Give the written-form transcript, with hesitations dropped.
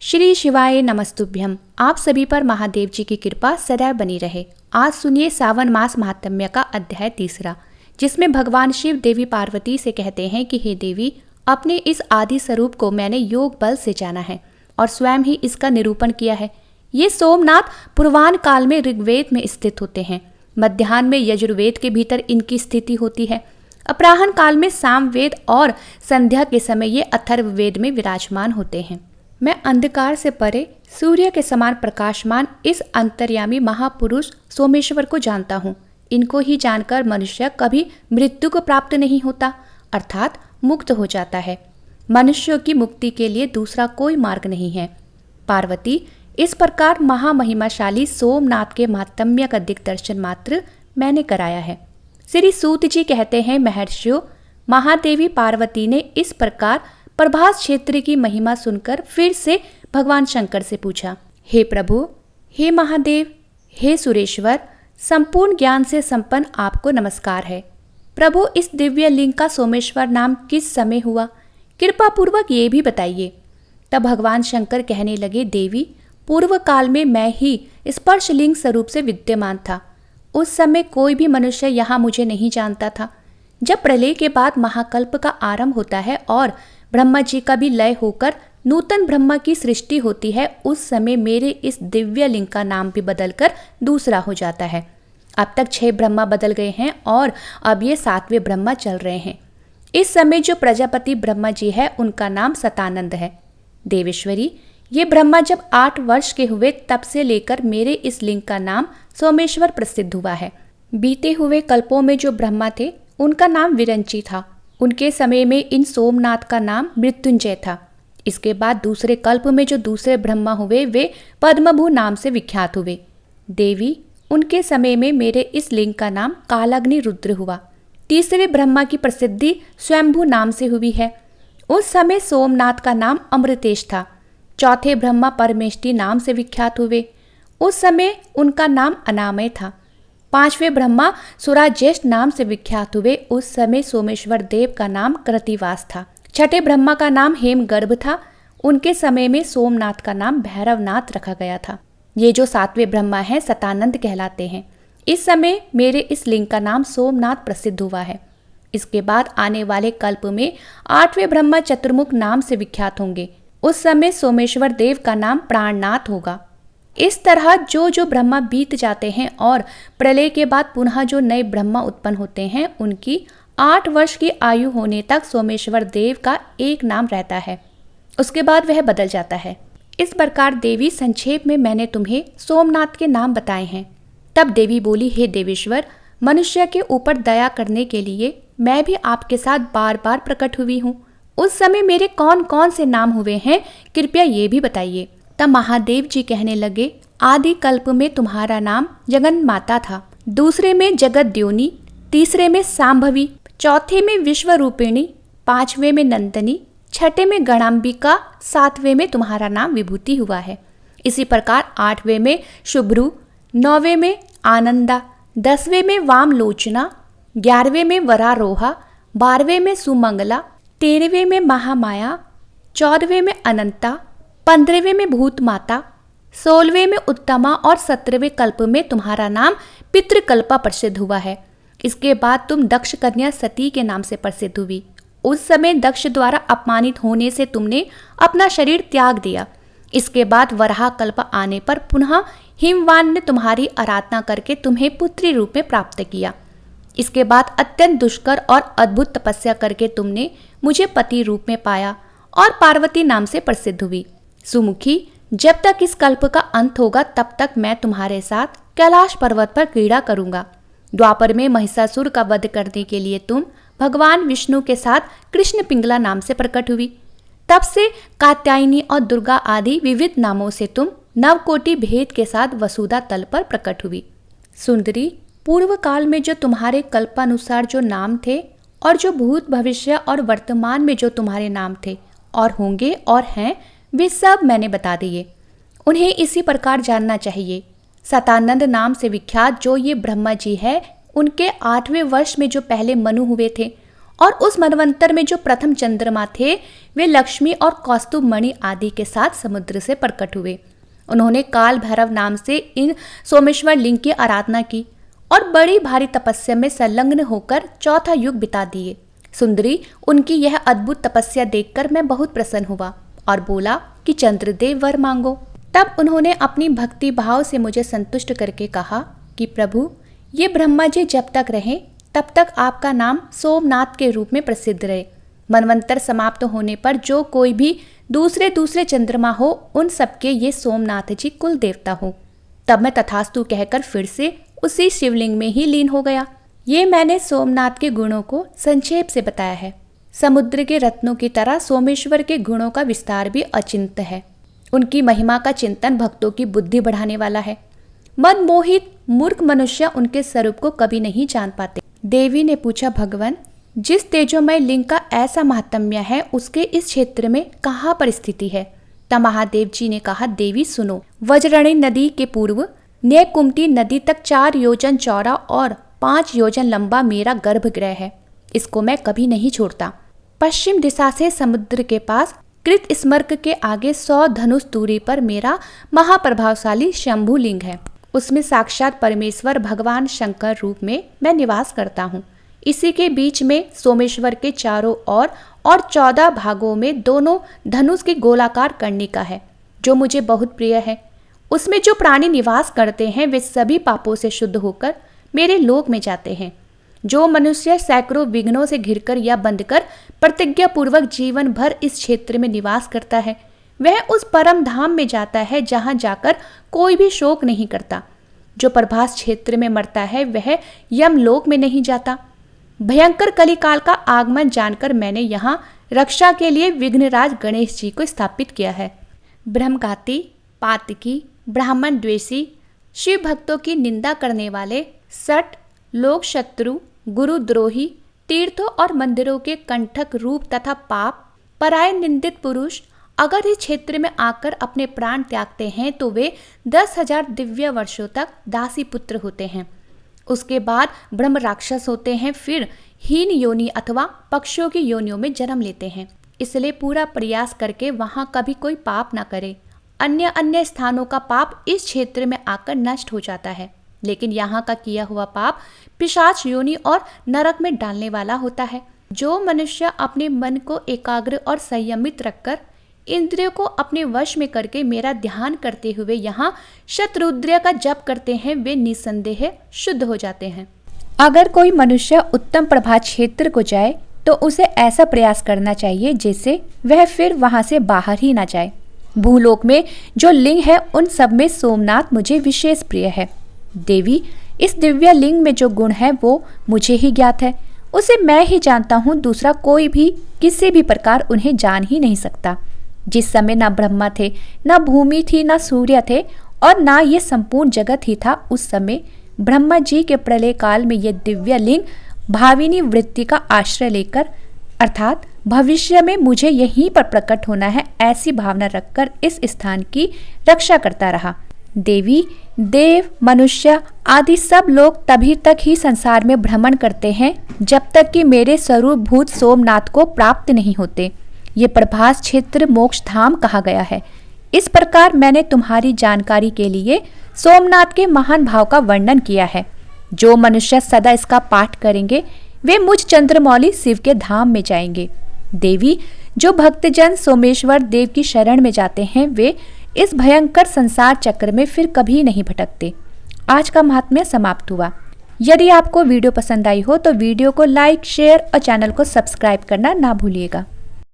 श्री शिवाय नमस्तुभ्यम। आप सभी पर महादेव जी की कृपा सदैव बनी रहे। आज सुनिए सावन मास महात्म्य का अध्याय 3, जिसमें भगवान शिव देवी पार्वती से कहते हैं कि हे देवी, अपने इस आदि स्वरूप को मैंने योग बल से जाना है और स्वयं ही इसका निरूपण किया है। ये सोमनाथ पूर्वान काल में ऋग्वेद में स्थित होते हैं, मध्याह्न में यजुर्वेद के भीतर इनकी स्थिति होती है, अपराह्न काल में सामवेद और संध्या के समय ये अथर्ववेद में विराजमान होते हैं। मैं अंधकार से परे सूर्य के समान प्रकाशमान इस अंतर्यामी महापुरुष सोमेश्वर को जानता हूँ। इनको ही जानकर मनुष्य कभी मृत्यु को प्राप्त नहीं होता, अर्थात मुक्त हो जाता है। मनुष्यों की मुक्ति के लिए दूसरा कोई मार्ग नहीं है। पार्वती, इस प्रकार महामहिमाशाली सोमनाथ के महात्म्य का दिग्दर्शन मात्र मैंने कराया है। श्री सूत जी कहते हैं, महर्षियों, महादेवी पार्वती ने इस प्रकार प्रभास क्षेत्र की महिमा सुनकर फिर से भगवान शंकर से पूछा, हे प्रभु, हे महादेव, हे सुरेश्वर, संपूर्ण ज्ञान से संपन्न आपको नमस्कार है। प्रभु, इस दिव्य लिंग का सोमेश्वर नाम किस समय हुआ? कृपा पूर्वक ये भी बताइए। तब भगवान शंकर कहने लगे, देवी, पूर्व काल में मैं ही स्पर्शलिंग स्वरूप से विद्यमान था। उस समय कोई भी मनुष्य यहाँ मुझे नहीं जानता था। जब प्रलय के बाद महाकल्प का आरंभ होता है और ब्रह्मा जी का भी लय होकर नूतन ब्रह्मा की सृष्टि होती है, उस समय मेरे इस दिव्य लिंग का नाम भी बदलकर दूसरा हो जाता है। अब तक 6 ब्रह्मा बदल गए हैं और अब ये 7वें ब्रह्मा चल रहे हैं। इस समय जो प्रजापति ब्रह्मा जी है, उनका नाम सतानंद है। देवेश्वरी, ये ब्रह्मा जब 8 वर्ष के हुए तब से लेकर मेरे इस लिंग का नाम सोमेश्वर प्रसिद्ध हुआ है। बीते हुए कल्पों में जो ब्रह्मा थे, उनका नाम विरंची था। उनके समय में इन सोमनाथ का नाम मृत्युंजय था। इसके बाद दूसरे कल्प में जो दूसरे ब्रह्मा हुए, वे पद्मभू नाम से विख्यात हुए। देवी, उनके समय में मेरे इस लिंग का नाम कालाग्नि रुद्र हुआ। तीसरे ब्रह्मा की प्रसिद्धि स्वयंभू नाम से हुई है। उस समय सोमनाथ का नाम अमृतेश था। चौथे ब्रह्मा परमेष्टि नाम से विख्यात हुए। उस समय उनका नाम अनामय था। 5वें ब्रह्मा सुराज्येष्ठ नाम से विख्यात हुए। उस समय सोमेश्वर देव का नाम कृतिवास था। 6ठे ब्रह्मा का नाम हेमगर्भ था। उनके समय में सोमनाथ का नाम भैरवनाथ रखा गया था। ये जो 7वें ब्रह्मा हैं, सतानंद कहलाते हैं। इस समय मेरे इस लिंग का नाम सोमनाथ प्रसिद्ध हुआ है। इसके बाद आने वाले कल्प में 8वें ब्रह्मा चतुर्मुख नाम से विख्यात होंगे। उस समय सोमेश्वर देव का नाम प्राणनाथ होगा। इस तरह जो जो ब्रह्मा बीत जाते हैं और प्रलय के बाद पुनः जो नए ब्रह्मा उत्पन्न होते हैं, उनकी 8 वर्ष की आयु होने तक सोमेश्वर देव का एक नाम रहता है। उसके बाद वह बदल जाता है। इस प्रकार देवी, संक्षेप में मैंने तुम्हें सोमनाथ के नाम बताए हैं। तब देवी बोली, हे देवेश्वर, मनुष्य के ऊपर दया करने के लिए मैं भी आपके साथ बार बार प्रकट हुई हूँ। उस समय मेरे कौन कौन से नाम हुए हैं, कृपया ये भी बताइए। तब महादेव जी कहने लगे, आदि कल्प में तुम्हारा नाम जगन माता था, दूसरे में जगत द्योनी, तीसरे में सांभवी, चौथे में विश्वरूपिणी, 5वें में नंदनी, 6ठे में गणाम्बिका, 7वें में तुम्हारा नाम विभूति हुआ है। इसी प्रकार 8वें में शुभ्रू, 9वें में आनंदा, 10वें में वामलोचना, 11वें में वरारोहा, 12वें में सुमंगला, 13वें में महामाया, 14वें में अनंता, 15वें में भूत माता, 16वें में उत्तमा और 17वें कल्प में तुम्हारा नाम पितृकल्पा प्रसिद्ध हुआ है। इसके बाद तुम दक्ष कन्या सती के नाम से प्रसिद्ध हुई। उस समय दक्ष द्वारा अपमानित होने से तुमने अपना शरीर त्याग दिया। इसके बाद वराह कल्प आने पर पुनः हिमवान ने तुम्हारी आराधना करके तुम्हें पुत्री रूप में प्राप्त किया। इसके बाद अत्यंत दुष्कर और अद्भुत तपस्या करके तुमने मुझे पति रूप में पाया और पार्वती नाम से प्रसिद्ध हुई। सुमुखी, जब तक इस कल्प का अंत होगा तब तक मैं तुम्हारे साथ कैलाश पर्वत पर क्रीड़ा करूंगा। द्वापर में महिषासुर का वध करने के लिए तुम भगवान विष्णु के साथ कृष्ण पिंगला नाम से प्रकट हुई। तब से कात्यायनी और दुर्गा आदि विविध नामों से तुम नवकोटि भेद के साथ वसुधा तल पर प्रकट हुई। सुंदरी, पूर्व काल में जो तुम्हारे कल्पानुसार जो नाम थे और जो भूत भविष्य और वर्तमान में जो तुम्हारे नाम थे और होंगे और हैं, वे सब मैंने बता दिए। उन्हें इसी प्रकार जानना चाहिए। सतानंद नाम से विख्यात जो ये ब्रह्मा जी है, उनके 8वें वर्ष में जो पहले मनु हुए थे और उस मनवंतर में जो प्रथम चंद्रमा थे वे लक्ष्मी और कौस्तुभ मणि आदि के साथ समुद्र से प्रकट हुए। उन्होंने काल भैरव नाम से इन सोमेश्वर लिंग की आराधना की और बड़ी भारी तपस्या में संलग्न होकर चौथा युग बिता दिए। सुंदरी, उनकी यह अद्भुत तपस्या देखकर मैं बहुत प्रसन्न हुआ और बोला कि चंद्रदेव वर मांगो। तब उन्होंने अपनी भक्ति भाव से मुझे संतुष्ट करके कहा कि प्रभु, ये ब्रह्मा जी जब तक रहें तब तक आपका नाम सोमनाथ के रूप में प्रसिद्ध रहे। मनवंतर समाप्त होने पर जो कोई भी दूसरे चंद्रमा हो उन सबके ये सोमनाथ जी कुल देवता हो। तब मैं तथास्तु कहकर फिर से उसी शिवलिंग में ही लीन हो गया। ये मैंने सोमनाथ के गुणों को संक्षेप से बताया है। समुद्र के रत्नों की तरह सोमेश्वर के गुणों का विस्तार भी अचिंत्य है। उनकी महिमा का चिंतन भक्तों की बुद्धि बढ़ाने वाला है। मनमोहित मूर्ख मनुष्य उनके स्वरूप को कभी नहीं जान पाते। देवी ने पूछा, भगवान, जिस तेजोमय लिंग का ऐसा महात्म्य है उसके इस क्षेत्र में कहाँ पर स्थिति है? तब महादेव जी ने कहा, देवी सुनो, वज्रणी नदी के पूर्व न्यायकुंती नदी तक 4 योजन चौड़ा और 5 योजन लंबा मेरा गर्भगृह है। इसको मैं कभी नहीं छोड़ता। पश्चिम दिशा से समुद्र के पास कृत स्मर्क के आगे 100 धनुष दूरी पर मेरा महाप्रभावशाली शंभु लिंग है। उसमें साक्षात परमेश्वर भगवान शंकर रूप में मैं निवास करता हूँ। इसी के बीच में सोमेश्वर के चारों ओर और 14 भागों में दोनों धनुष की गोलाकार कर्णिका है जो मुझे बहुत प्रिय है। उसमें जो प्राणी निवास करते हैं वे सभी पापों से शुद्ध होकर मेरे लोक में जाते हैं। जो मनुष्य सैकड़ों विघ्नों से घिरकर या बंधकर प्रतिज्ञा पूर्वक जीवन भर इस क्षेत्र में निवास करता है वह उस परम धाम में जाता है जहां जाकर कोई भी शोक नहीं करता। जो प्रभास क्षेत्र में मरता है वह यमलोक में नहीं जाता। भयंकर कलिकाल का आगमन जानकर मैंने यहाँ रक्षा के लिए विघ्नराज गणेश जी को स्थापित किया है। ब्रह्मघाती, पातकी, ब्राह्मण द्वेषी, शिव भक्तों की निंदा करने वाले, सट, लोक शत्रु, गुरुद्रोही, तीर्थों और मंदिरों के कंठक रूप तथा पाप पराय निंदित पुरुष अगर इस क्षेत्र में आकर अपने प्राण त्यागते हैं तो वे 10,000 दिव्य वर्षों तक दासी पुत्र होते हैं। उसके बाद ब्रह्म राक्षस होते हैं, फिर हीन योनि अथवा पक्षियों की योनियों में जन्म लेते हैं। इसलिए पूरा प्रयास करके वहाँ कभी कोई पाप ना करे। अन्य स्थानों का पाप इस क्षेत्र में आकर नष्ट हो जाता है, लेकिन यहाँ का किया हुआ पाप पिशाच योनि और नरक में डालने वाला होता है। जो मनुष्य अपने मन को एकाग्र और संयमित रखकर इंद्रियों को अपने वश में करके मेरा ध्यान करते हुए यहाँ शतरुद्र का जप करते हैं वे निसंदेह शुद्ध हो जाते हैं। अगर कोई मनुष्य उत्तम प्रभात क्षेत्र को जाए तो उसे ऐसा प्रयास करना चाहिए जिससे वह फिर वहां से बाहर ही ना जाए। भूलोक में जो लिंग है उन सब में सोमनाथ मुझे विशेष प्रिय है। देवी, इस दिव्य लिंग में जो गुण है वो मुझे ही ज्ञात है। उसे मैं ही जानता हूँ, दूसरा कोई भी किसी भी प्रकार उन्हें जान ही नहीं सकता। जिस समय ना ब्रह्मा थे, ना भूमि थी, ना सूर्य थे और ना ये संपूर्ण जगत ही था, उस समय ब्रह्मा जी के प्रलय काल में ये दिव्य लिंग भाविनी वृत्ति का आश्रय लेकर अर्थात भविष्य में मुझे यहीं पर प्रकट होना है ऐसी भावना रखकर इस स्थान की रक्षा करता रहा। देवी, देव, मनुष्य आदि सब लोग तभी तक ही संसार में भ्रमण करते हैं जब तक कि मेरे स्वरूप भूत सोमनाथ को प्राप्त नहीं होते। ये प्रभास क्षेत्र मोक्ष धाम कहा गया है। इस प्रकार मैंने तुम्हारी जानकारी के लिए सोमनाथ के महान भाव का वर्णन किया है। जो मनुष्य सदा इसका पाठ करेंगे वे मुझ चंद्रमौली शिव के धाम में जाएंगे। देवी, जो भक्तजन सोमेश्वर देव की शरण में जाते हैं वे इस भयंकर संसार चक्र में फिर कभी नहीं भटकते। आज का महात्म्य समाप्त हुआ। यदि आपको वीडियो पसंद आई हो तो वीडियो को लाइक, शेयर और चैनल को सब्सक्राइब करना ना भूलिएगा।